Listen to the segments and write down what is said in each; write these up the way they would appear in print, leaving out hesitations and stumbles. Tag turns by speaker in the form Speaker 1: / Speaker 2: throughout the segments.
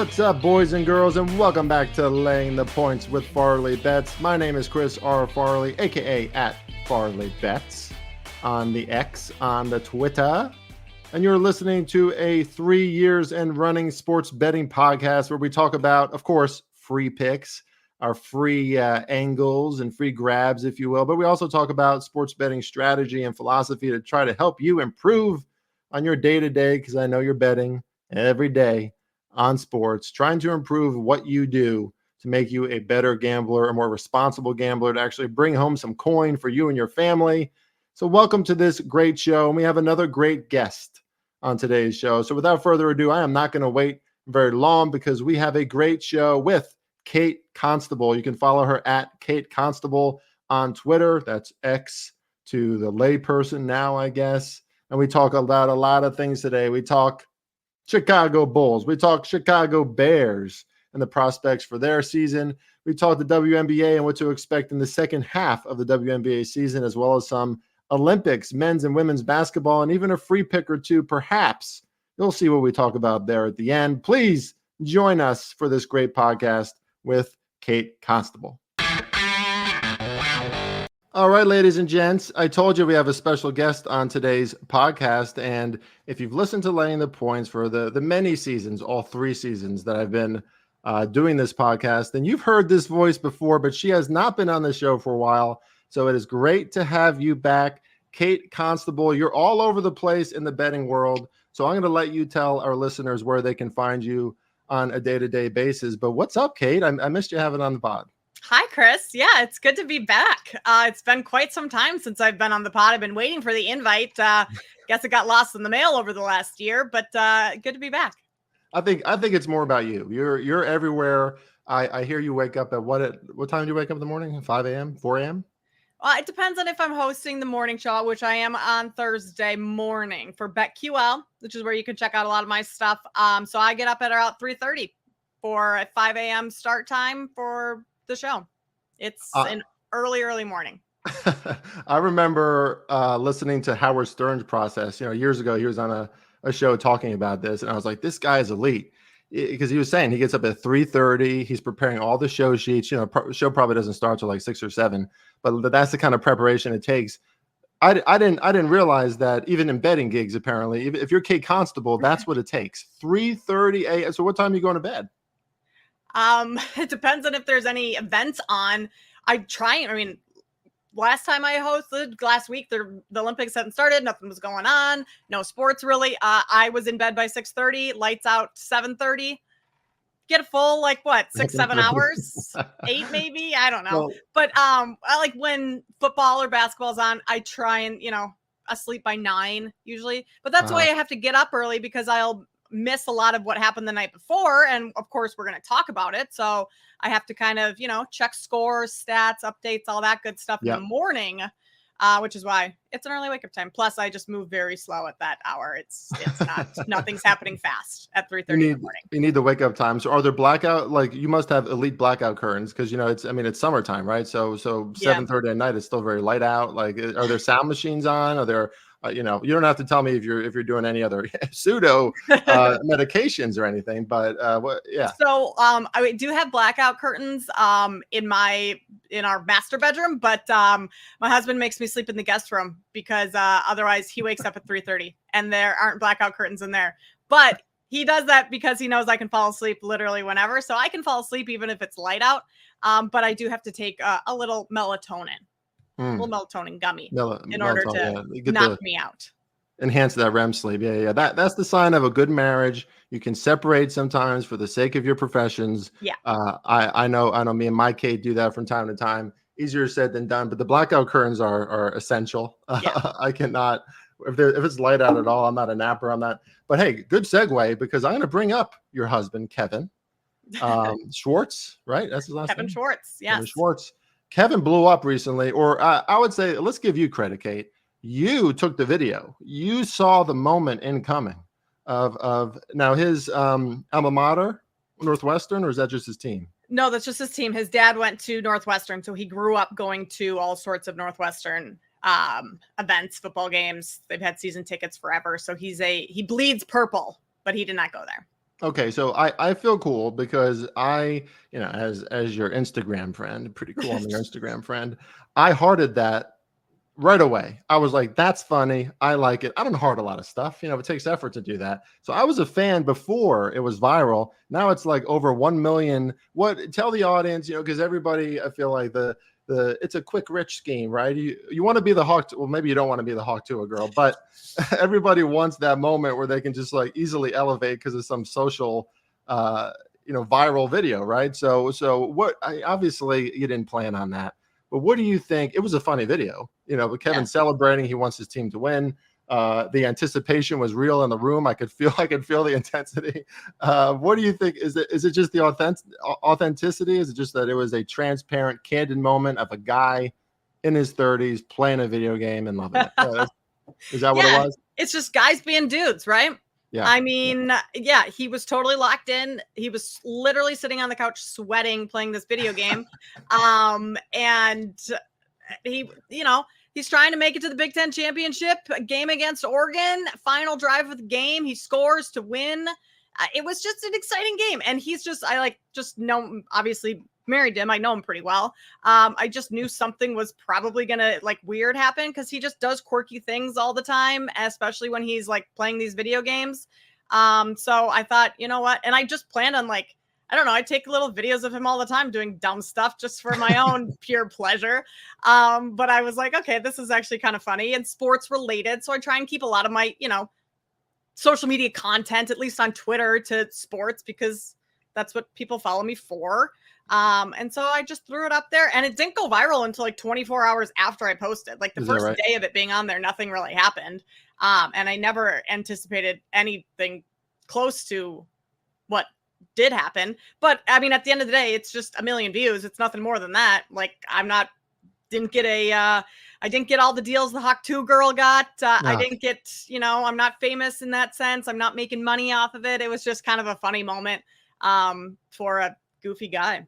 Speaker 1: What's up, boys and girls, and welcome back to Laying the Points with Farley Bets. My name is Chris R. Farley, aka at Farley Bets on the X, on the Twitter. And you're listening to a 3 years and running sports betting podcast where we talk about, of course, free picks, our free angles and free grabs, if you will. But we also talk about sports betting strategy and philosophy to try to help you improve on your day-to-day, because I know you're betting every day on sports, trying to improve what you do to make you a better gambler, a more responsible gambler, to actually bring home some coin for you and your family. So welcome to this great show. And we have another great guest on today's show. So without further ado, I am not going to wait very long because we have a great show with Kate Constable. You can follow her at Kate Constable on Twitter. That's X to the layperson now, I guess. And we talk about a lot of things today. We talk Chicago Bulls. We talk Chicago Bears and the prospects for their season. We talk the WNBA and what to expect in the second half of the WNBA season, as well as some Olympics, men's and women's basketball, and even a free pick or two, perhaps. You'll see what we talk about there at the end. Please join us for this great podcast with Kate Constable. All right, ladies and gents, I told you we have a special guest on today's podcast. And if you've listened to Laying the Points for the many seasons, all 3 seasons that I've been doing this podcast, then you've heard this voice before, but she has not been on the show for a while. So it is great to have you back. Kate Constable, you're all over the place in the betting world. So I'm going to let you tell our listeners where they can find you on a day-to-day basis. But what's up, Kate? I missed you having on the pod.
Speaker 2: Hi, Chris. Yeah, it's good to be back. It's been quite some time since I've been on the pod. I've been waiting for the invite. Guess it got lost in the mail over the last year, but good to be back.
Speaker 1: I think it's more about you. You're everywhere. I hear you wake up at what time do you wake up in the morning? 5 a.m., 4 a.m.?
Speaker 2: It depends on if I'm hosting the morning show, which I am on Thursday morning for BetQL, which is where you can check out a lot of my stuff. So I get up at around 3:30 for a 5 a.m. start time for the show. It's an early morning.
Speaker 1: I remember listening to Howard Stern's process. Years ago, he was on a show talking about this, and I was like, this guy is elite, because he was saying he gets up at 3:30. He's preparing all the show sheets. Show probably doesn't start till like 6 or 7, but that's the kind of preparation it takes. I didn't realize that even in betting gigs, apparently, if you're Kate Constable, that's what it takes. 3:30 a.m. So what time are you going to bed?
Speaker 2: It depends on if there's any events on. Last time I hosted last week, the Olympics hadn't started. Nothing was going on. No sports really. I was in bed by 6:30, lights out 7:30. Get a full, 6-7 hours, 8 maybe. I don't know. But I like when football or basketball's on, I try and, asleep by 9 usually. But that's why I have to get up early, because I'll miss a lot of what happened the night before. And of course, we're going to talk about it. So I have to kind of, check scores, stats, updates, all that good stuff in the morning, which is why it's an early wake up time. Plus, I just move very slow at that hour. It's not, nothing's happening fast at 3:30 in the morning.
Speaker 1: You need the wake up time. So are there blackout, you must have elite blackout curtains, because, it's summertime, right? So 7:30 at night is still very light out. Are there sound machines on? Are there, you don't have to tell me if you're doing any other pseudo medications or anything, but
Speaker 2: So I do have blackout curtains in our master bedroom, but my husband makes me sleep in the guest room, because otherwise he wakes up at 3:30 and there aren't blackout curtains in there. But he does that because he knows I can fall asleep literally whenever, so I can fall asleep even if it's light out. But I do have to take a little melatonin. A little melatonin gummy in order to knock me out.
Speaker 1: Enhance that REM sleep. Yeah. That's the sign of a good marriage. You can separate sometimes for the sake of your professions.
Speaker 2: Yeah.
Speaker 1: I know me and my Kate do that from time to time. Easier said than done, but the blackout curtains are essential. I cannot, if it's light out at all, I'm not a napper on that. But hey, good segue, because I'm going to bring up your husband, Kevin Schwartz, right? That's his last name?
Speaker 2: Kevin Schwartz. Yes.
Speaker 1: Kevin Schwartz. Kevin blew up recently, or I would say, let's give you credit, Kate. You took the video. You saw the moment incoming of now his alma mater, Northwestern, or is that just his team?
Speaker 2: No, that's just his team. His dad went to Northwestern, so he grew up going to all sorts of Northwestern events, football games. They've had season tickets forever, so he bleeds purple, but he did not go there.
Speaker 1: Okay, so I feel cool because as your Instagram friend, pretty cool, I'm your Instagram friend. I hearted that right away. I was like, that's funny. I like it. I don't heart a lot of stuff. It takes effort to do that. So I was a fan before it was viral. Now it's like over 1 million. Tell the audience, because everybody, I feel like it's a quick rich scheme, right? You want to be the hawk. Well, maybe you don't want to be the hawk to a girl, but everybody wants that moment where they can just like easily elevate because of some social, viral video, right? So obviously you didn't plan on that. But what do you think? It was a funny video, with Kevin celebrating. He wants his team to win. The anticipation was real in the room. I could feel the intensity. What do you think? Is it just the authenticity? Is it just that it was a transparent, candid moment of a guy in his 30s playing a video game and loving it? Is that what it was?
Speaker 2: It's just guys being dudes, right?
Speaker 1: Yeah.
Speaker 2: I mean, he was totally locked in. He was literally sitting on the couch sweating, playing this video game. And he's trying to make it to the Big Ten championship game against Oregon. Final drive of the game. He scores to win. It was just an exciting game. And I just know, obviously married him. I know him pretty well. I just knew something was probably going to weird happen because he just does quirky things all the time, especially when he's playing these video games. So I thought, you know what? And I just planned on I don't know, I take little videos of him all the time doing dumb stuff just for my own pure pleasure. But I was like, okay, this is actually kind of funny and sports related. So I try and keep a lot of my, social media content, at least on Twitter, to sports because that's what people follow me for. And so I just threw it up there and it didn't go viral until 24 hours after I posted. The first day of it being on there, nothing really happened. And I never anticipated anything close to what did happen. But I mean, at the end of the day, it's just 1 million views. It's nothing more than that. I didn't get all the deals the Hawk 2 girl got. I didn't get, I'm not famous in that sense. I'm not making money off of it. It was just kind of a funny moment for a goofy guy.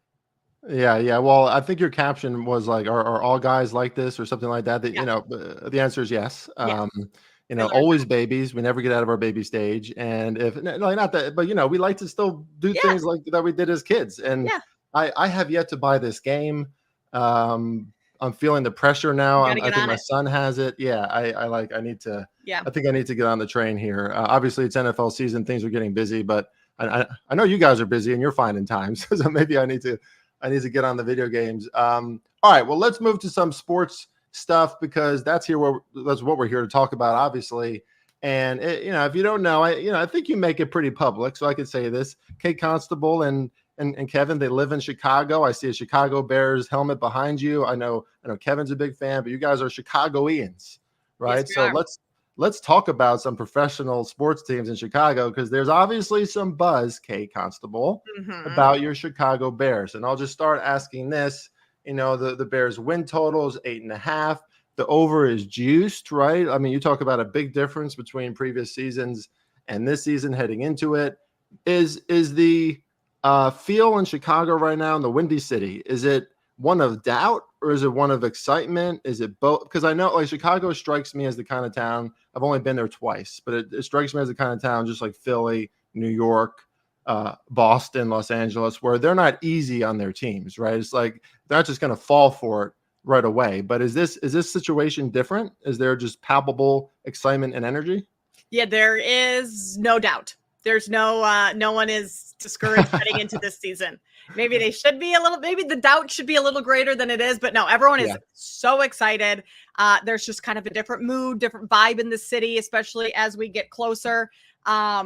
Speaker 1: Yeah. Well, I think your caption was are all guys like this or something like that? The answer is yes. Always babies. We never get out of our baby stage. And not that, but we like to still do things like that we did as kids. And I have yet to buy this game. I'm feeling the pressure now. I think my son has it. Yeah. I need to. Yeah. I think I need to get on the train here. Obviously, it's NFL season. Things are getting busy, but I know you guys are busy and you're finding time. So maybe I need to get on the video games. All right. Well, let's move to some sports stuff because that's what we're here to talk about, obviously. And if you don't know, I think you make it pretty public. So I could say this: Kate Constable and Kevin, they live in Chicago. I see a Chicago Bears helmet behind you. I know Kevin's a big fan, but you guys are Chicagoans, right?
Speaker 2: Yes,
Speaker 1: so let's talk about some professional sports teams in Chicago because there's obviously some buzz, Kate Constable, about your Chicago Bears. And I'll just start asking this. The Bears win total is 8.5. The over is juiced, right? I mean, you talk about a big difference between previous seasons and this season heading into it. Is the feel in Chicago right now in the Windy City, is it one of doubt or is it one of excitement? Is it both? Because I know Chicago strikes me as the kind of town, I've only been there twice, but it strikes me as the kind of town just like Philly, New York, Boston, Los Angeles, where they're not easy on their teams, right? It's they're not just going to fall for it right away. But is this situation different? Is there just palpable excitement and energy?
Speaker 2: Yeah, there is no doubt. There's no one is discouraged heading into this season. Maybe they should be maybe the doubt should be a little greater than it is, but no, everyone is so excited. There's just kind of a different mood, different vibe in the city, especially as we get closer as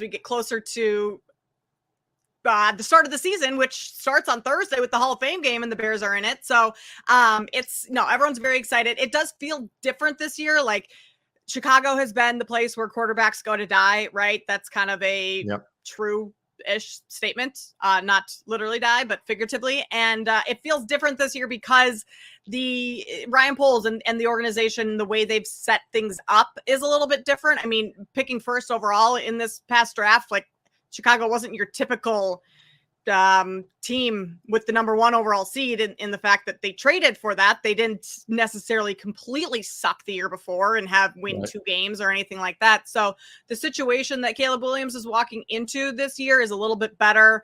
Speaker 2: we get closer to the start of the season, which starts on Thursday with the Hall of Fame game and the Bears are in it. So everyone's very excited. It does feel different this year. Chicago has been the place where quarterbacks go to die, right? That's kind of a true-ish statement, not literally die, but figuratively. And it feels different this year because the Ryan Poles and the organization, the way they've set things up is a little bit different. I mean, picking first overall in this past draft, Chicago wasn't your typical team with the number 1 overall seed in the fact that they traded for that. They didn't necessarily completely suck the year before and have win 2 games or anything like that. So the situation that Caleb Williams is walking into this year is a little bit better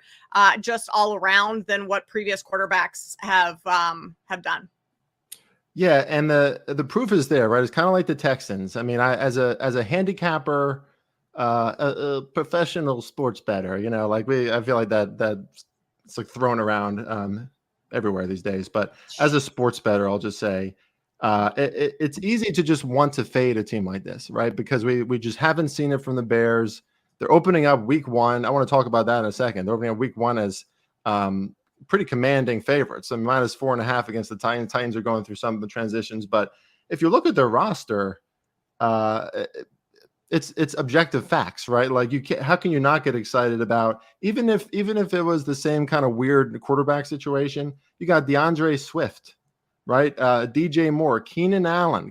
Speaker 2: just all around than what previous quarterbacks have done.
Speaker 1: Yeah, and the proof is there, right? It's kind of like the Texans. I mean, as a handicapper, a professional sports bettor, like I feel like that it's like thrown around everywhere these days. But as a sports bettor, I'll just say it's easy to just want to fade a team like this, right? Because we just haven't seen it from the Bears. They're opening up week 1. I want to talk about that in a second. They're opening up week 1 as pretty commanding favorites. So -4.5 against the Titans. Titans are going through some of the transitions, but if you look at their roster, it's objective facts, right? Like how can you not get excited about even if it was the same kind of weird quarterback situation? You got DeAndre Swift, right? DJ Moore, Keenan Allen,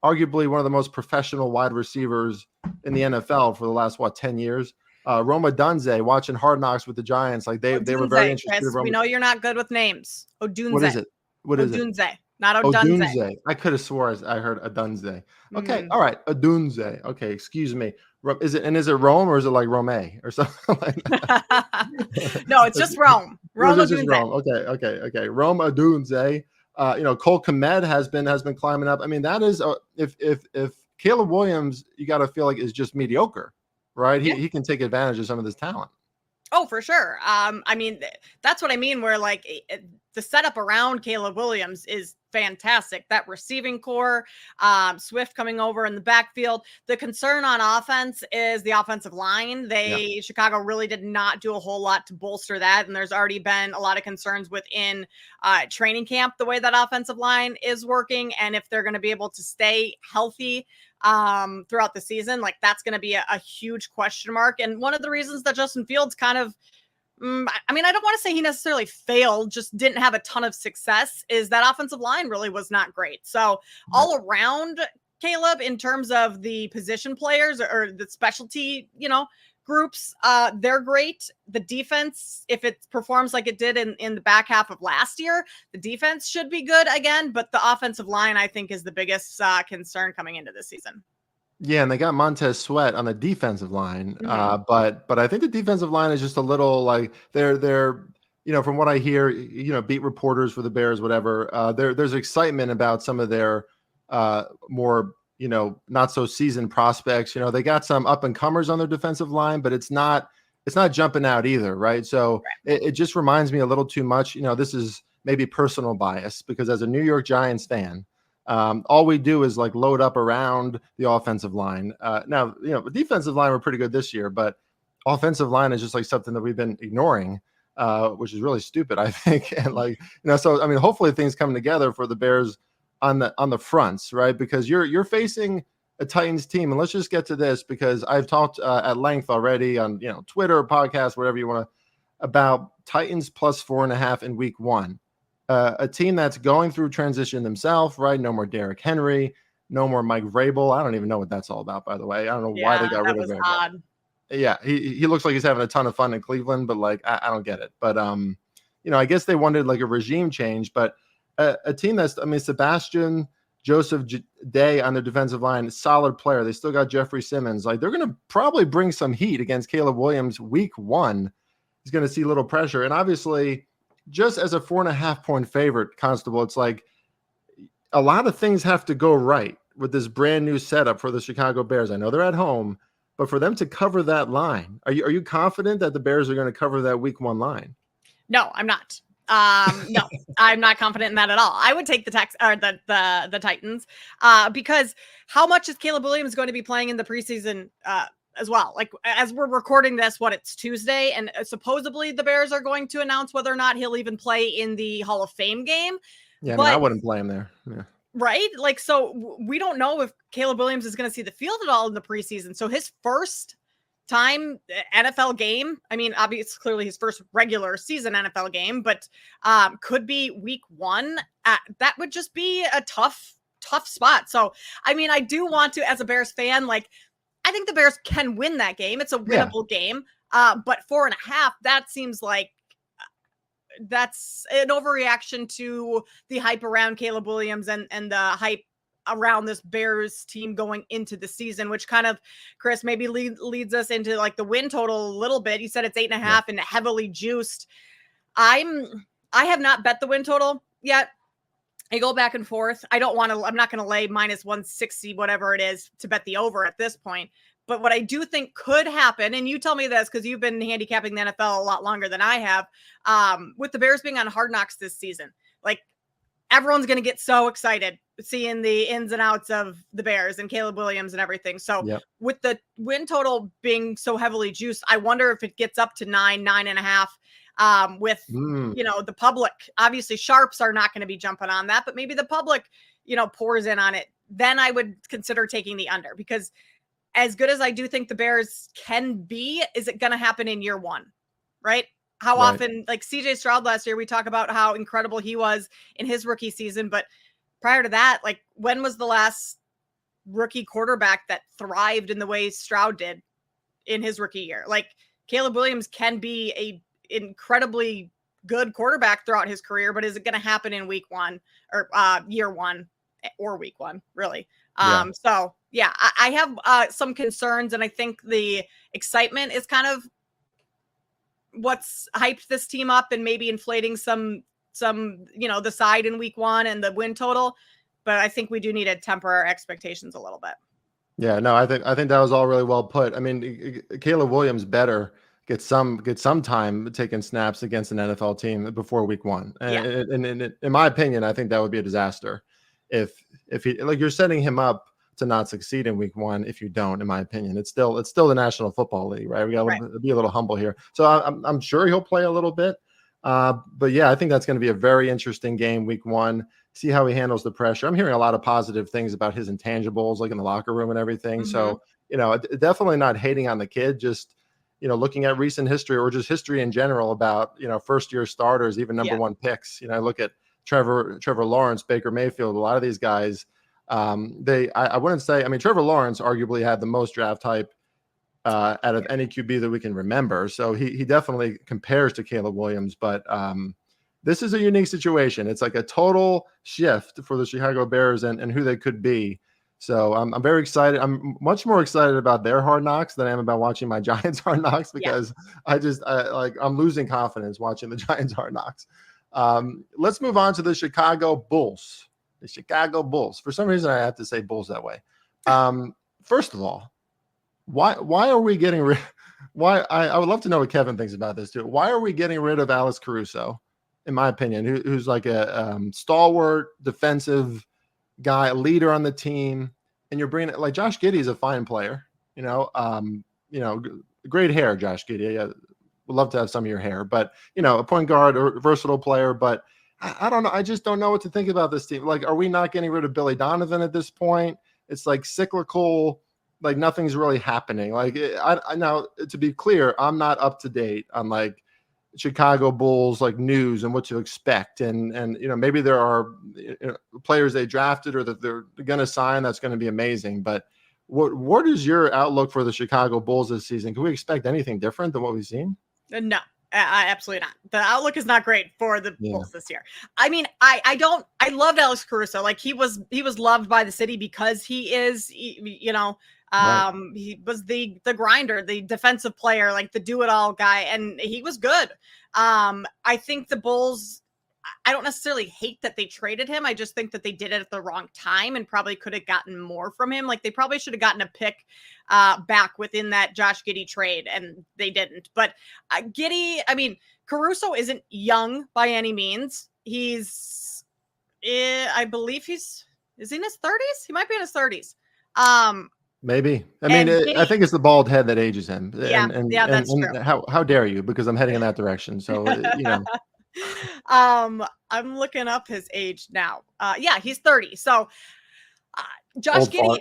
Speaker 1: arguably one of the most professional wide receivers in the NFL for the last 10 years. Roma Dunze watching Hard Knocks with the Giants, like they were very interested.
Speaker 2: Chris, we know you're not good with names. Odunze.
Speaker 1: What is it?
Speaker 2: Odunze, not Odunze.
Speaker 1: I could have swore I heard Odunze. Okay, all right, Odunze. Okay, excuse me. Is it Rome or is it like Rome or something like that?
Speaker 2: No, it's just Rome. Rome
Speaker 1: Odunze. Okay. Rome Odunze. Cole Kmet has been climbing up. I mean, that is if Caleb Williams, you got to feel like is just mediocre. Right. He can take advantage of some of this talent.
Speaker 2: Oh, for sure. I mean, that's what I mean, where like the setup around Caleb Williams is fantastic. That receiving core, Swift coming over in the backfield. The concern on offense is the offensive line. Chicago really did not do a whole lot to bolster that. And there's already been a lot of concerns within training camp, the way that offensive line is working. And if they're going to be able to stay healthy throughout the season, like that's going to be a huge question mark. And one of the reasons that Justin Fields kind of, I mean, I don't want to say he necessarily failed, just didn't have a ton of success, is that offensive line really was not great. So all around Caleb, in terms of the position players or the specialty, groups, they're great. The defense, if it performs like it did in the back half of last year, the defense should be good again. But the offensive line, I think, is the biggest concern coming into this season. Yeah,
Speaker 1: and they got Montez Sweat on the defensive line, but I think the defensive line is just a little like they're from what I hear, beat reporters for the Bears, whatever. There's excitement about some of their more not so seasoned prospects. They got some up and comers on their defensive line, but it's not jumping out either, right? So it just reminds me a little too much. This is maybe personal bias because as a New York Giants fan, all we do is like load up around the offensive line. Now, the defensive line were pretty good this year, but offensive line is just like something that we've been ignoring, which is really stupid, I think. And so I mean, hopefully things come together for the Bears on the fronts, right? Because you're facing a Titans team, and let's just get to this because I've talked at length already on Twitter, podcast, whatever you want to, about Titans plus 4.5 in week 1. A team that's going through transition themselves, right? No more Derrick Henry, no more Mike Vrabel. I don't even know what that's all about, by the way. I don't know why they got rid of Vrabel. Odd. Yeah, he looks like he's having a ton of fun in Cleveland, but like I don't get it. But I guess they wanted like a regime change, but a team Sebastian Joseph Day on their defensive line, solid player. They still got Jeffrey Simmons. Like they're going to probably bring some heat against Caleb Williams week 1. He's going to see a little pressure. And obviously, just as a 4.5 point favorite, Constable, it's like a lot of things have to go right with this brand new setup for the Chicago Bears. I know they're at home, but for them to cover that line, are you confident that the Bears are going to cover that week 1 line?
Speaker 2: No, I'm not. No, I'm not confident in that at all. I would take the Titans because how much is Caleb Williams going to be playing in the preseason as well? Like as we're recording this, it's Tuesday, and supposedly the Bears are going to announce whether or not he'll even play in the Hall of Fame game.
Speaker 1: Yeah, I wouldn't play him there. Yeah.
Speaker 2: Right? Like, so we don't know if Caleb Williams is going to see the field at all in the preseason. So his first time NFL game, I mean, obviously, clearly his first regular season NFL game, but could be week 1. That would just be a tough spot. So, I mean, I do want to, as a Bears fan, like, I think the Bears can win that game. It's a winnable game. But 4.5, that seems like that's an overreaction to the hype around Caleb Williams and the hype around this Bears team going into the season, which kind of, Chris, maybe leads us into like the win total a little bit. You said it's 8.5 and heavily juiced. I have not bet the win total yet. I go back and forth. I'm not going to lay minus 160, whatever it is, to bet the over at this point. But what I do think could happen, and you tell me this because you've been handicapping the NFL a lot longer than I have, with the Bears being on Hard Knocks this season, like everyone's going to get so excited seeing the ins and outs of the Bears and Caleb Williams and everything. So with the win total being so heavily juiced, I wonder if it gets up to 9.5. With, the public, obviously sharps are not going to be jumping on that, but maybe the public, pours in on it. Then I would consider taking the under, because as good as I do think the Bears can be, is it going to happen in year one? Right? How often, like CJ Stroud last year, we talk about how incredible he was in his rookie season. But prior to that, like, when was the last rookie quarterback that thrived in the way Stroud did in his rookie year? Like, Caleb Williams can be a incredibly good quarterback throughout his career, but is it going to happen in week one or year one or week one, really? So yeah, I have some concerns, and I think the excitement is kind of what's hyped this team up and maybe inflating some, the side in week one and the win total. But I think we do need to temper our expectations a little bit.
Speaker 1: Yeah, no, I think that was all really well put. I mean, Caleb Williams better get some time taking snaps against an NFL team before week one. And in my opinion, I think that would be a disaster if he, like, you're setting him up to not succeed in week one if you don't. In my opinion, it's still the National Football League, right? We got to be a little humble here. So I'm sure he'll play a little bit, but yeah, I think that's going to be a very interesting game week one. See how he handles the pressure. I'm hearing a lot of positive things about his intangibles, like in the locker room and everything. So definitely not hating on the kid. Just looking at recent history or just history in general about first year starters, even number one picks. I look at Trevor Lawrence, Baker Mayfield, a lot of these guys. I wouldn't say, I mean, Trevor Lawrence arguably had the most draft hype out of any QB that we can remember. So he definitely compares to Caleb Williams, but this is a unique situation. It's like a total shift for the Chicago Bears and who they could be. So I'm very excited. I'm much more excited about their Hard Knocks than I am about watching my Giants Hard Knocks, because I'm losing confidence watching the Giants Hard Knocks. Let's move on to the Chicago Bulls. The Chicago Bulls. For some reason, I have to say Bulls that way. First of all, why are we getting rid? Why I would love to know what Kevin thinks about this too. Why are we getting rid of Alex Caruso? In my opinion, who's like a stalwart defensive guy, a leader on the team, and you're bringing it like Josh Giddey is a fine player. Great hair, Josh Giddey. Yeah, would love to have some of your hair, but a point guard or versatile player, but. I don't know. I just don't know what to think about this team. Like, are we not getting rid of Billy Donovan at this point? It's like cyclical, like nothing's really happening. Like, I now, to be clear, I'm not up to date on like Chicago Bulls, like news and what to expect. And maybe there are players they drafted or that they're going to sign that's going to be amazing. But what is your outlook for the Chicago Bulls this season? Can we expect anything different than what we've seen?
Speaker 2: No. Absolutely not. The outlook is not great for the Bulls this year. I mean, I loved Alex Caruso. Like, he was loved by the city because he is, he was the grinder, the defensive player, like the do-it-all guy, and he was good. I think the Bulls, I don't necessarily hate that they traded him. I just think that they did it at the wrong time and probably could have gotten more from him. Like, they probably should have gotten a pick back within that Josh Giddey trade, and they didn't. But Giddey, I mean, Caruso isn't young by any means. He's, I believe is he in his 30s? He might be in his 30s.
Speaker 1: Maybe. I mean, I think it's the bald head that ages him.
Speaker 2: That's true.
Speaker 1: How dare you? Because I'm heading in that direction. So,
Speaker 2: I'm looking up his age now. He's 30. So Josh Giddey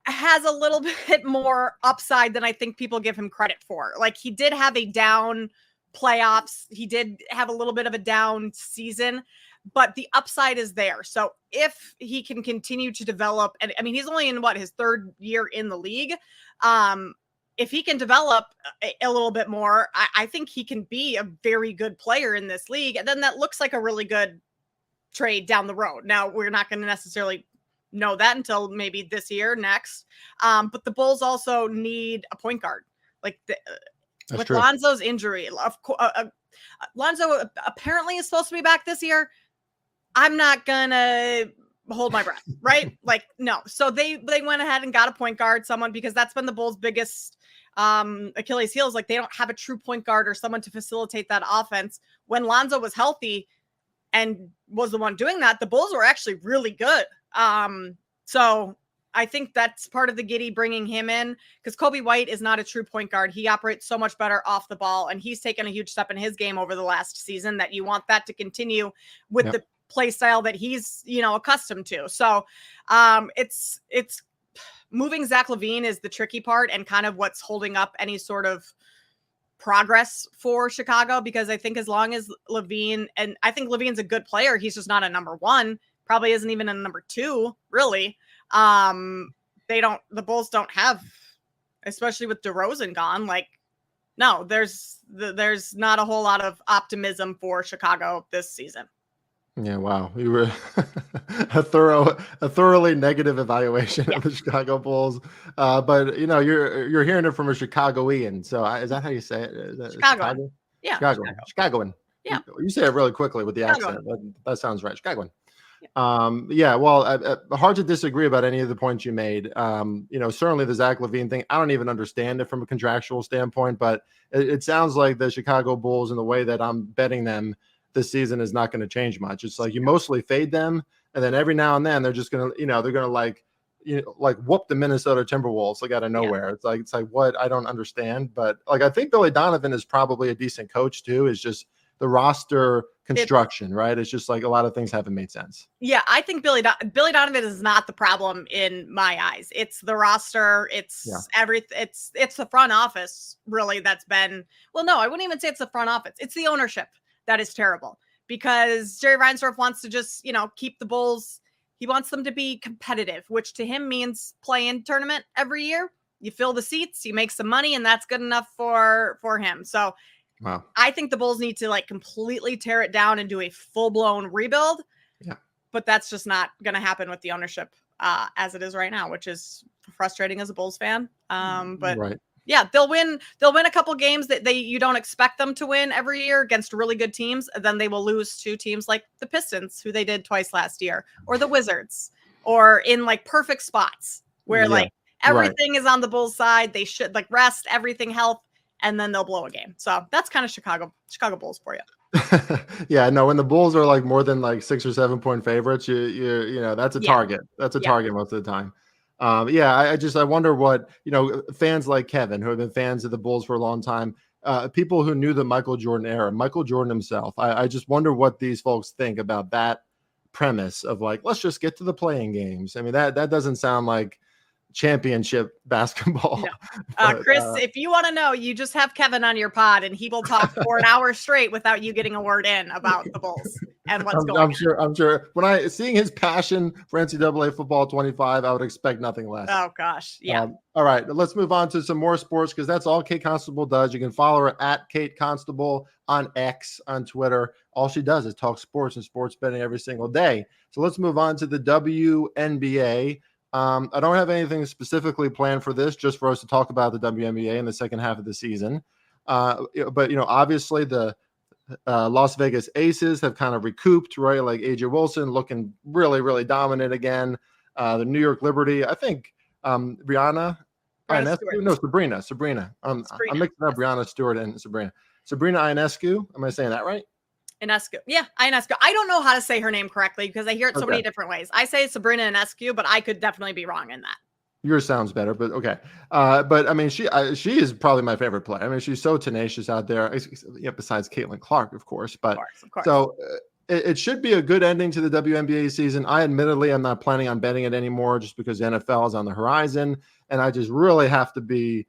Speaker 2: has a little bit more upside than I think people give him credit for. Like, he did have a down playoffs. He did have a little bit of a down season, but the upside is there. So if he can continue to develop, and I mean, he's only in his third year in the league. if he can develop a little bit more, I think he can be a very good player in this league. And then that looks like a really good trade down the road. Now, we're not going to necessarily know that until maybe this year, next. But the Bulls also need a point guard. Like with
Speaker 1: true.
Speaker 2: Lonzo's injury, Lonzo apparently is supposed to be back this year. I'm not going to hold my breath, right? Like, no. So they went ahead and got a point guard, someone, because that's been the Bulls' biggest Achilles heels. Like, they don't have a true point guard or someone to facilitate that offense. When Lonzo was healthy and was the one doing that, the Bulls were actually really good. So I think that's part of the Giddey bringing him in, because Kobe White is not a true point guard. He operates so much better off the ball, and he's taken a huge step in his game over the last season that you want that to continue with the play style that he's, accustomed to. So it's moving Zach LaVine is the tricky part and kind of what's holding up any sort of progress for Chicago, because I think as long as LaVine, and I think LaVine's a good player, he's just not a number one, probably isn't even a number two, really. The Bulls don't have, especially with DeRozan gone, like, no, there's not a whole lot of optimism for Chicago this season.
Speaker 1: Yeah, wow. You were a thoroughly negative evaluation of the Chicago Bulls. But you're hearing it from a Chicagoan. So is that how you say it? Is that
Speaker 2: Chicago? Yeah.
Speaker 1: Chicagoan.
Speaker 2: Yeah.
Speaker 1: You say it really quickly with the accent. That sounds right. Chicagoan.
Speaker 2: Yeah.
Speaker 1: Well, hard to disagree about any of the points you made. Certainly the Zach LaVine thing, I don't even understand it from a contractual standpoint, but it sounds like the Chicago Bulls, in the way that I'm betting them this season, is not going to change much. It's like you mostly fade them, and then every now and then they're just going to, they're going to like whoop the Minnesota Timberwolves like out of nowhere. Yeah. It's like what, I don't understand. But like, I think Billy Donovan is probably a decent coach too. It's just the roster construction, right? It's just like a lot of things haven't made sense.
Speaker 2: Yeah, I think Billy Donovan is not the problem in my eyes. It's the roster. It's everything. It's the front office, really, that's been, well, no, I wouldn't even say it's the front office. It's the ownership that is terrible, because Jerry Reinsdorf wants to just, keep the Bulls. He wants them to be competitive, which to him means play in tournament every year. You fill the seats, you make some money, and that's good enough for him. So
Speaker 1: wow.
Speaker 2: I think the Bulls need to like completely tear it down and do a full-blown rebuild.
Speaker 1: Yeah.
Speaker 2: But that's just not going to happen with the ownership as it is right now, which is frustrating as a Bulls fan. But
Speaker 1: right.
Speaker 2: Yeah, they'll win a couple games that you don't expect them to win every year against really good teams. And then they will lose to teams like the Pistons, who they did twice last year, or the Wizards, or in like perfect spots where like everything is on the Bulls side. They should like rest, everything, health, and then they'll blow a game. So that's kind of Chicago Bulls for you.
Speaker 1: Yeah, no, when the Bulls are like more than like 6 or 7 point favorites, that's a target. That's a target most of the time. I wonder what, fans like Kevin, who have been fans of the Bulls for a long time, people who knew the Michael Jordan era, Michael Jordan himself, I just wonder what these folks think about that premise of like, let's just get to the playing games. I mean, that doesn't sound like championship basketball.
Speaker 2: No. But, Chris, if you want to know, you just have Kevin on your pod and he will talk for an hour straight without you getting a word in about the Bulls and what's going on.
Speaker 1: I'm sure when seeing his passion for NCAA football 25, I would expect nothing less.
Speaker 2: Oh gosh. Yeah.
Speaker 1: All right, let's move on to some more sports, because that's all Kate Constable does. You can follow her at Kate Constable on X, on Twitter. All she does is talk sports and sports betting every single day. So let's move on to the WNBA. I don't have anything specifically planned for this, just for us to talk about the WNBA in the second half of the season. But obviously the Las Vegas Aces have kind of recouped, right? Like AJ Wilson looking really, really dominant again. The New York Liberty, I think Sabrina. I'm mixing up Brianna Stewart and Sabrina Ionescu. Am I saying that right?
Speaker 2: Ionescu. Yeah, Ionescu. I don't know how to say her name correctly because I hear it so many different ways. I say Sabrina Ionescu, but I could definitely be wrong in that.
Speaker 1: Yours sounds better, but okay. But I mean, she is probably my favorite player. I mean, she's so tenacious out there. Besides Caitlin Clark, of course. But
Speaker 2: of course.
Speaker 1: So it should be a good ending to the WNBA season. I admittedly am not planning on betting it anymore, just because the NFL is on the horizon, and I just really have to be,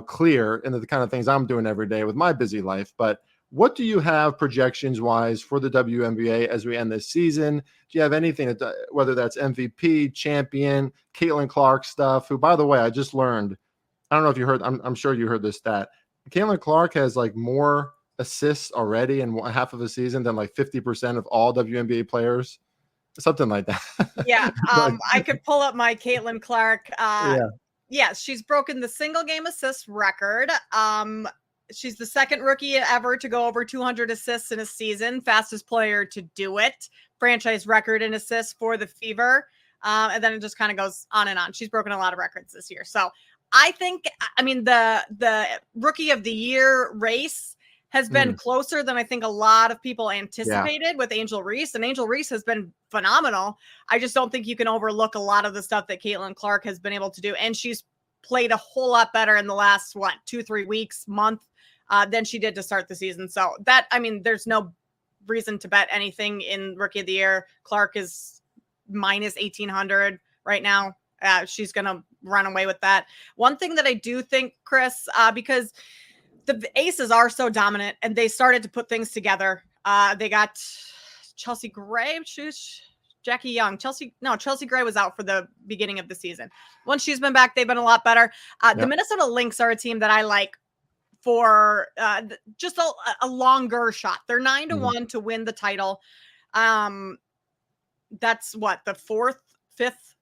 Speaker 1: clear in the kind of things I'm doing every day with my busy life. But what do you have projections wise for the WNBA as we end this season? Do you have anything, whether that's MVP, champion, Caitlin Clark stuff, who, by the way, I just learned I don't know if you heard. I'm sure you heard this stat. Caitlin Clark has like more assists already in half of a season than like 50% of all WNBA players, something like that.
Speaker 2: Yeah,
Speaker 1: Like,
Speaker 2: I could pull up my Caitlin Clark.
Speaker 1: yeah,
Speaker 2: Yes, she's broken the single game assist record. She's the second rookie ever to go over 200 assists in a season, fastest player to do it, franchise record in assists for the Fever. And then it just kind of goes on and on. She's broken a lot of records this year. So I think, I mean, the rookie of the year race has been closer than I think a lot of people anticipated with Angel Reese. And Angel Reese has been phenomenal. I just don't think you can overlook a lot of the stuff that Caitlin Clark has been able to do. And she's played a whole lot better in the last, 2-3 weeks, month, than she did to start the season. So that, I mean, there's no reason to bet anything in rookie of the year. Clark is minus 1,800 right now. She's going to run away with that. One thing that I do think, Chris, because the Aces are so dominant and they started to put things together. They got Chelsea Gray, Jackie Young. Chelsea Gray was out for the beginning of the season. Once she's been back, they've been a lot better. The Minnesota Lynx are a team that I like for just a longer shot. They're 9-1 to win the title. That's what, the fifth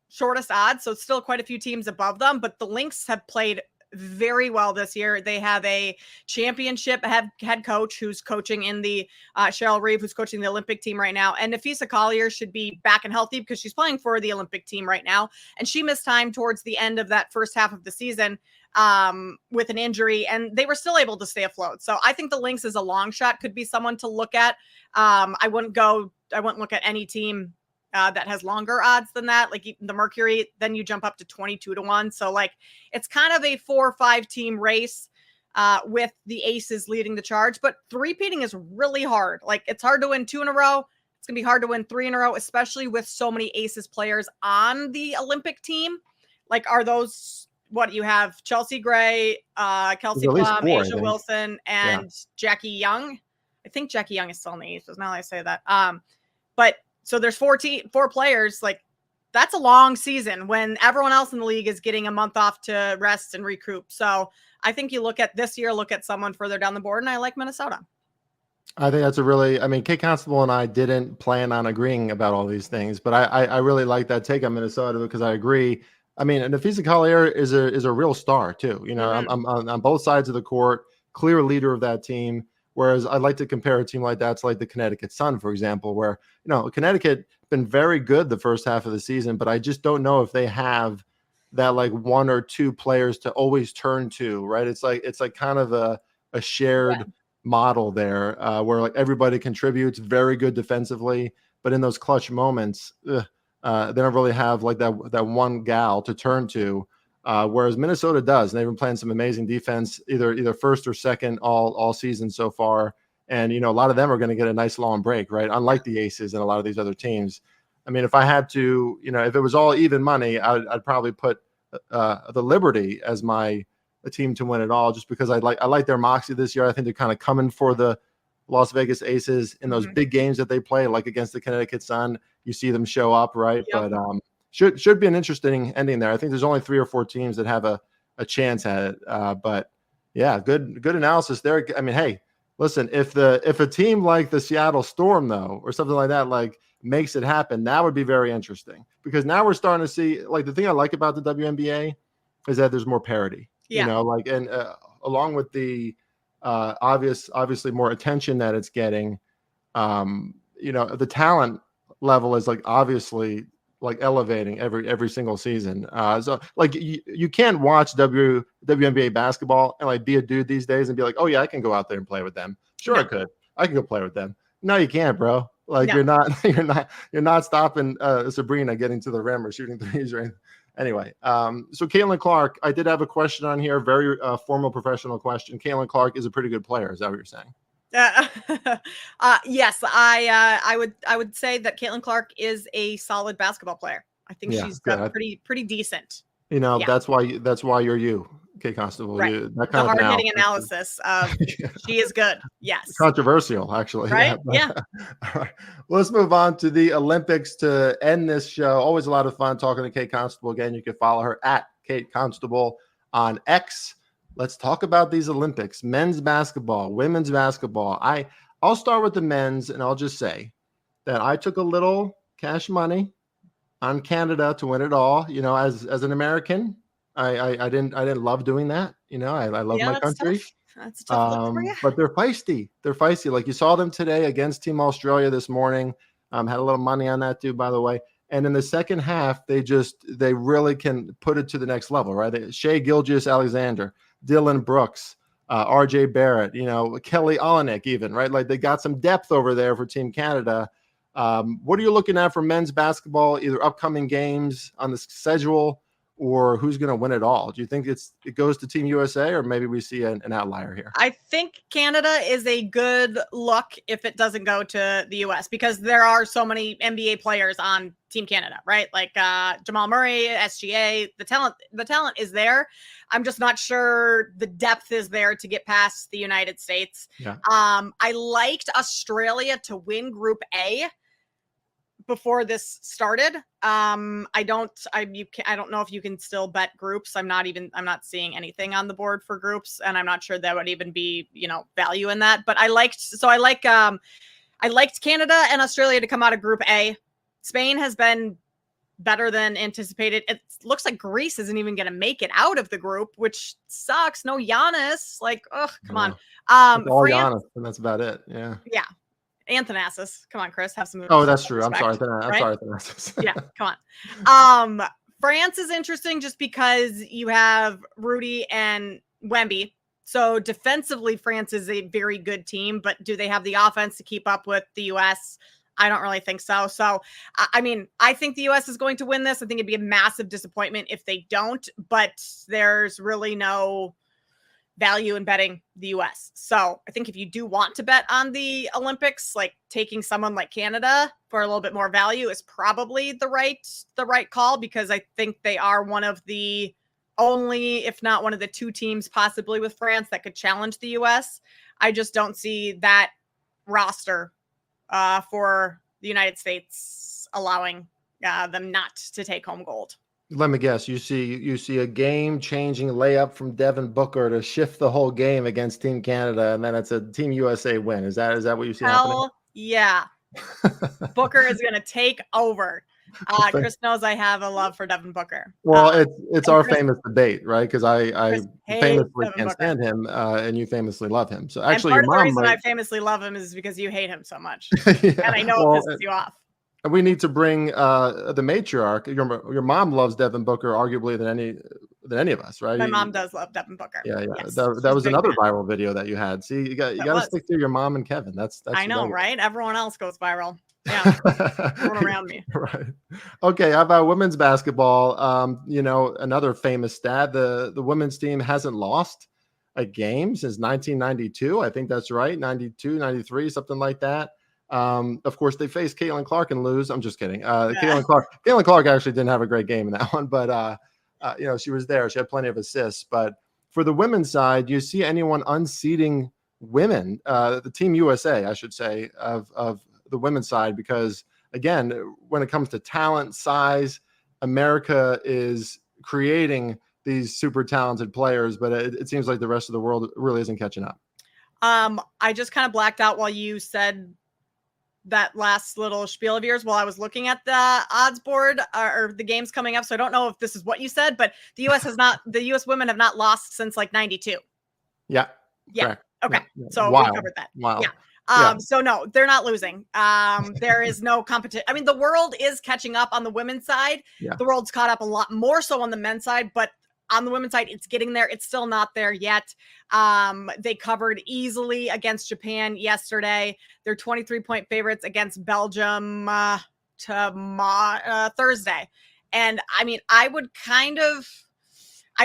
Speaker 2: shortest odds. So it's still quite a few teams above them, but the Lynx have played very well this year. They have a championship head coach who's coaching in the Cheryl Reeve, who's coaching the Olympic team right now. And Nafisa Collier should be back and healthy because she's playing for the Olympic team right now. And she missed time towards the end of that first half of the season with an injury, and they were still able to stay afloat. So I think the Lynx is a long shot, could be someone to look at. I wouldn't look at any team that has longer odds than that, like the Mercury. Then you jump up to 22-1. So like it's kind of a 4 or 5 team race with the Aces leading the charge. But three-peating is really hard. Like it's hard to win 2 in a row. It's gonna be hard to win 3 in a row, especially with so many Aces players on the Olympic team. Like are those what you have? Chelsea Gray, Kelsey Plum, Asia Wilson, and Jackie Young. I think Jackie Young is still in the Aces now that I say that. But so there's 4 players. Like that's a long season when everyone else in the league is getting a month off to rest and recoup. So I think you look at this year, look at someone further down the board, and I like Minnesota.
Speaker 1: I think that's Kate Constable and I didn't plan on agreeing about all these things, but I really like that take on Minnesota because I agree. I mean, Nafisa Collier is a real star too. You know, I'm on both sides of the court, clear leader of that team. Whereas I'd like to compare a team like that to like the Connecticut Sun, for example, where, you know, Connecticut been very good the first half of the season, but I just don't know if they have that like 1 or 2 players to always turn to, right? It's like kind of a shared model there where like everybody contributes, very good defensively, but in those clutch moments, they don't really have like that one gal to turn to. Whereas Minnesota does, and they've been playing some amazing defense, either first or second all season so far. And, you know, a lot of them are going to get a nice long break, right? Unlike the Aces and a lot of these other teams. I mean, if I had to, you know, if it was all even money, I'd probably put the Liberty as a team to win it all, just because I like their moxie this year. I think they're kind of coming for the Las Vegas Aces in those big games that they play, like against the Connecticut Sun. You see them show up, right? Yep. But should be an interesting ending there. I think there's only 3 or 4 teams that have a chance at it. But yeah, good analysis there. I mean, hey, listen, if a team like the Seattle Storm though, or something like that, like makes it happen, that would be very interesting, because now we're starting to see, like, the thing I like about the WNBA is that there's more parity. You know, like, and along with the obviously more attention that it's getting, you know, the talent level is like obviously like elevating every single season. So like you can't watch WNBA basketball and like be a dude these days and be like, oh yeah, I can go out there and play with them. Sure, no. I can go play with them. No, you can't, bro. Like you're not stopping Sabrina getting to the rim or shooting threes or anything. Anyway, so Caitlin Clark, I did have a question on here, very formal professional question. Caitlin Clark is a pretty good player. Is that what you're saying?
Speaker 2: Yes, I would say that Caitlin Clark is a solid baskbasketball player. I think she's got pretty decent.
Speaker 1: You know, that's why you're you, Kate Constable.
Speaker 2: Right.
Speaker 1: That kind
Speaker 2: of hard-hitting analysis. She is good. Yes.
Speaker 1: Controversial, actually.
Speaker 2: Right? Yeah.
Speaker 1: All right. Well, let's move on to the Olympics to end this show. Always a lot of fun talking to Kate Constable. Again, you can follow her at Kate Constable on X. Let's talk about these Olympics, men's basketball, women's basketball. I'll start with the men's, and I'll just say that I took a little cash money on Canada to win it all. You know, as an American, I didn't love doing that. You know, I love my
Speaker 2: that's
Speaker 1: country.
Speaker 2: tough. That's a tough look for you.
Speaker 1: But they're feisty. They're feisty. Like you saw them today against Team Australia this morning. Had a little money on that too, by the way. And in the second half, they really can put it to the next level, right? Shea Gilgeous-Alexander, Dylan Brooks, RJ Barrett, you know, Kelly Olynyk even, right? Like they got some depth over there for Team Canada. What are you looking at for men's basketball, either upcoming games on the schedule or who's going to win it all? Do you think it goes to Team USA, or maybe we see an outlier here?
Speaker 2: I think Canada is a good look if it doesn't go to the US, because there are so many NBA players on Team Canada, right? Like Jamal Murray, SGA, the talent is there. I'm just not sure the depth is there to get past the United States.
Speaker 1: Yeah.
Speaker 2: I liked Australia to win Group A before this started. I don't know if you can still bet groups. I'm not seeing anything on the board for groups, and I'm not sure that would even be, you know, value in that. But I liked Canada and Australia to come out of Group A. Spain has been better than anticipated. It looks like Greece isn't even going to make it out of the group, which sucks. No Giannis. Like, come on.
Speaker 1: It's all Giannis, and that's about it. Yeah.
Speaker 2: Yeah. Anthanasis. Come on, Chris. Have some.
Speaker 1: Oh, that's true.
Speaker 2: Respect,
Speaker 1: I'm sorry.
Speaker 2: right?
Speaker 1: Sorry, Thanasis.
Speaker 2: Yeah, come on. France is interesting just because you have Rudy and Wemby. So defensively, France is a very good team, but do they have the offense to keep up with the US? I don't really think so. So, I mean, I think the US is going to win this. I think it'd be a massive disappointment if they don't, but there's really no value in betting the US. So I think if you do want to bet on the Olympics, like taking someone like Canada for a little bit more value is probably the right call, because I think they are one of the only, if not one of the two teams possibly with France that could challenge the US. I just don't see that roster for the United States allowing them not to take home gold.
Speaker 1: Let me guess. You see a game-changing layup from Devin Booker to shift the whole game against Team Canada, and then it's a Team USA win. Is that what you see happening?
Speaker 2: Hell yeah. Booker is going to take over. Chris knows I have a love for Devin Booker.
Speaker 1: Well, it's our famous debate, right? Because I famously can't stand him, and you famously love him. So actually,
Speaker 2: and part of the reason I famously love him is because you hate him so much, yeah, and I know it pisses you off.
Speaker 1: We need to bring the matriarch. Your mom loves Devin Booker arguably than any of us, right?
Speaker 2: My mom does love Devin Booker.
Speaker 1: Yeah.
Speaker 2: Yes,
Speaker 1: that was another viral video that you had. See, you got to stick to your mom and Kevin. That's
Speaker 2: I know, right? Everyone else goes viral. Yeah, everyone around me.
Speaker 1: Right. Okay. How about women's basketball? You know, another famous stat: the women's team hasn't lost a game since 1992. I think that's right. 92, 93, something like that. Of course, they faced Caitlin Clark and lose. I'm just kidding. Caitlin Clark actually didn't have a great game in that one, but you know, she was there. She had plenty of assists. But for the women's side, do you see anyone unseating women? The Team USA, I should say, of the women's side, because again, when it comes to talent, size, America is creating these super talented players, but it seems like the rest of the world really isn't catching up.
Speaker 2: I just kind of blacked out while you said that last little spiel of yours while I was looking at the odds board or the games coming up. So I don't know if this is what you said, but the US women have not lost since like 92.
Speaker 1: Yeah.
Speaker 2: Yeah.
Speaker 1: Correct.
Speaker 2: Okay.
Speaker 1: Yeah.
Speaker 2: So
Speaker 1: wow.
Speaker 2: we covered that.
Speaker 1: Wow.
Speaker 2: Yeah. So no, they're not losing. There is no competition. I mean, the world is catching up on the women's side.
Speaker 1: Yeah.
Speaker 2: The world's caught up a lot more so on the men's side, but on the women's side, it's getting there. It's still not there yet. They covered easily against Japan yesterday. They're 23-point favorites against Belgium Thursday. And I mean, I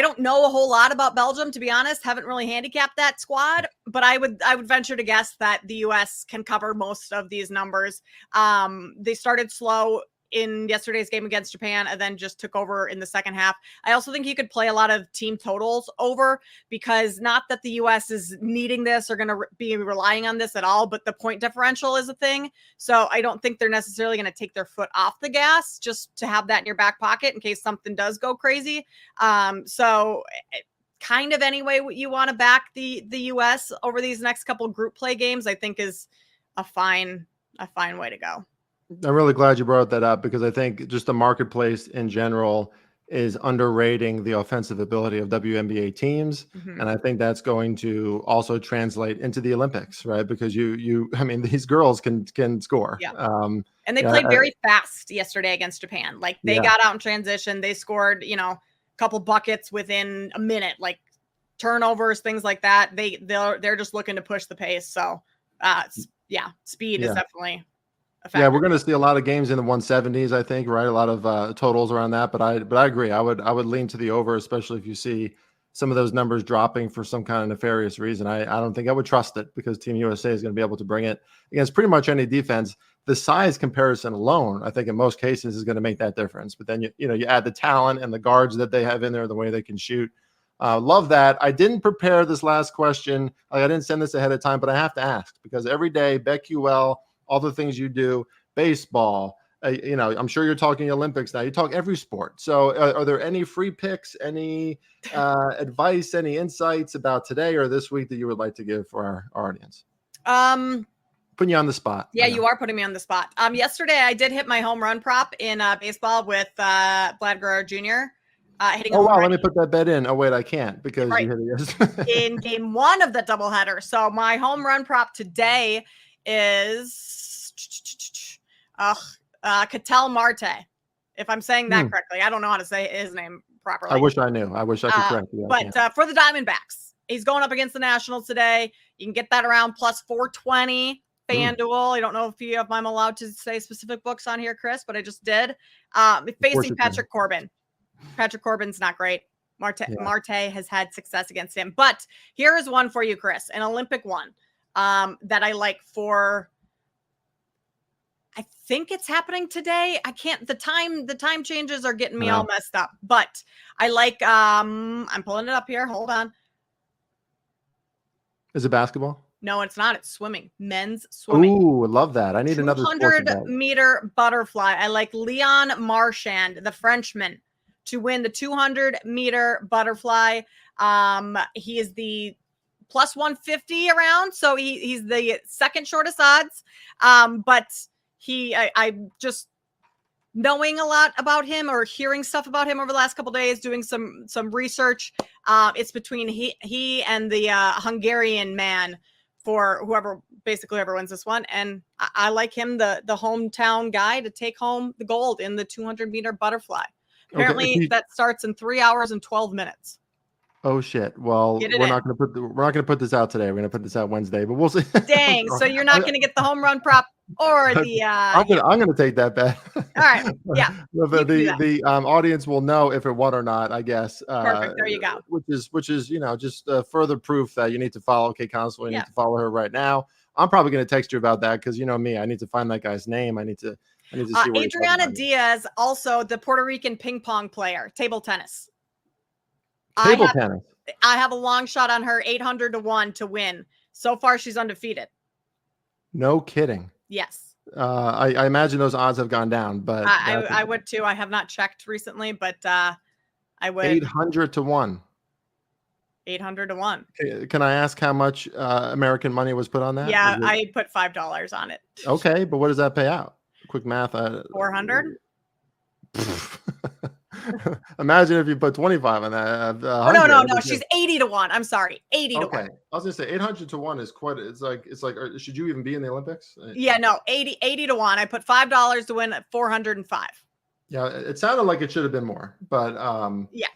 Speaker 2: don't know a whole lot about Belgium, to be honest. Haven't really handicapped that squad, but I would venture to guess that the US can cover most of these numbers. They started slow in yesterday's game against Japan and then just took over in the second half. I also think you could play a lot of team totals over, because not that the US is needing this or going to be relying on this at all, but the point differential is a thing. So I don't think they're necessarily going to take their foot off the gas just to have that in your back pocket in case something does go crazy. So kind of any way you want to back the U.S. over these next couple group play games, I think is a fine way to go.
Speaker 1: I'm really glad you brought that up, because I think just the marketplace in general is underrating the offensive ability of WNBA teams.
Speaker 2: Mm-hmm.
Speaker 1: And I think that's going to also translate into the Olympics, right? Because I mean, these girls can score.
Speaker 2: Yeah. And they played very fast yesterday against Japan. Like they got out in transition. They scored, a couple buckets within a minute, like turnovers, things like that. They're just looking to push the pace. So speed is definitely a factor.
Speaker 1: Yeah, we're going to see a lot of games in the 170s, I think, right? A lot of totals around that. But I agree. I would lean to the over, especially if you see some of those numbers dropping for some kind of nefarious reason. I don't think I would trust it, because Team USA is going to be able to bring it against pretty much any defense. The size comparison alone, I think in most cases, is going to make that difference. But then you add the talent and the guards that they have in there, the way they can shoot. Love that. I didn't prepare this last question. I didn't send this ahead of time, but I have to ask, because every day, BetQL, all the things you do, baseball, I'm sure you're talking Olympics now. You talk every sport. So are there any free picks, any advice, any insights about today or this week that you would like to give for our audience? Putting you on the spot.
Speaker 2: Yeah, you are putting me on the spot. Yesterday I did hit my home run prop in baseball with Vlad Guerrero Jr. Hitting.
Speaker 1: Oh, wow. Let me put that bet in. Oh, wait, I can't, because you hit it yesterday.
Speaker 2: In game 1 of the doubleheader. So my home run prop today is Ketel Marte. If I'm saying that correctly, I don't know how to say his name properly.
Speaker 1: I wish I knew. I wish I could correct you.
Speaker 2: But for the Diamondbacks, he's going up against the Nationals today. You can get that around plus 420. FanDuel. I don't know if I'm allowed to say specific books on here, Chris, but I just did. Facing Patrick Corbin. Patrick Corbin's not great. Marte has had success against him. But here is one for you, Chris, an Olympic one that I like for. I think it's happening today. I can't. The time changes are getting me all messed up. But I like. I'm pulling it up here. Hold on.
Speaker 1: Is it basketball?
Speaker 2: No, it's not. It's swimming. Men's swimming.
Speaker 1: Ooh, love that. I need another
Speaker 2: 200-meter butterfly. I like Leon Marchand, the Frenchman, to win the 200-meter butterfly. He is the plus 150 around, so he's the second shortest odds. But I just knowing a lot about him or hearing stuff about him over the last couple of days, doing some research. It's between he and the Hungarian man for whoever wins this one. And I like him, the hometown guy, to take home the gold in the 200-meter butterfly. Apparently that starts in 3 hours and 12 minutes.
Speaker 1: Oh shit. Well, we're not going to put this out today. We're going to put this out Wednesday, but we'll see.
Speaker 2: Dang. So you're not going to get the home run prop or the
Speaker 1: I'm going to take that bet.
Speaker 2: All right. Yeah.
Speaker 1: The audience will know if it won or not, I guess.
Speaker 2: Perfect. There you go.
Speaker 1: Which is just further proof that you need to follow Kate Constable. You need to follow her right now. I'm probably going to text you about that, because me, I need to find that guy's name. I need to see what
Speaker 2: Adriana Diaz, also the Puerto Rican ping pong player, table tennis.
Speaker 1: Tennis.
Speaker 2: I have a long shot on her, 800-1 to win. So far, she's undefeated.
Speaker 1: No kidding.
Speaker 2: Yes.
Speaker 1: I imagine those odds have gone down, but
Speaker 2: I would too. I have not checked recently, but I would.
Speaker 1: 800-1.
Speaker 2: 800-1.
Speaker 1: Can I ask how much American money was put on that?
Speaker 2: Yeah, I put $5 on it.
Speaker 1: Okay, but what does that pay out? Quick math.
Speaker 2: 400.
Speaker 1: Imagine if you put 25 on that.
Speaker 2: No. She's 80-1. I'm sorry, 80-1.
Speaker 1: Okay, I was gonna say 800-1 is quite. It's like. Should you even be in the Olympics?
Speaker 2: Yeah, no, 80-1. I put $5 to win at 405.
Speaker 1: Yeah, it sounded like it should have been more, but
Speaker 2: yeah.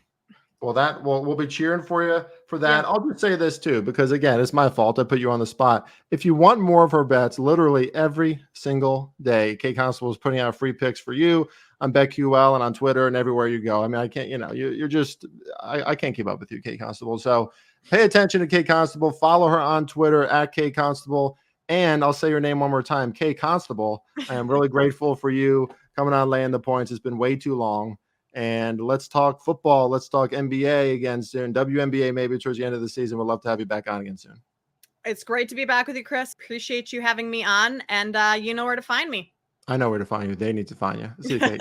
Speaker 1: Well, we'll be cheering for you for that. Yeah. I'll just say this too, because again, it's my fault. I put you on the spot. If you want more of her bets, literally every single day, Kate Constable is putting out free picks for you on BetQL and on Twitter and everywhere you go. I mean, I can't, you're just, I can't keep up with you, Kate Constable. So pay attention to Kate Constable. Follow her on Twitter at Kate Constable. And I'll say your name one more time, Kate Constable. I am really grateful for you coming on Laying the Points. It's been way too long. And let's talk football. Let's talk NBA again soon. WNBA maybe towards the end of the season. We'd love to have you back on again soon.
Speaker 2: It's great to be back with you, Chris. Appreciate you having me on. And you know where to find me.
Speaker 1: I know where to find you. They need to find you. See you, Kate.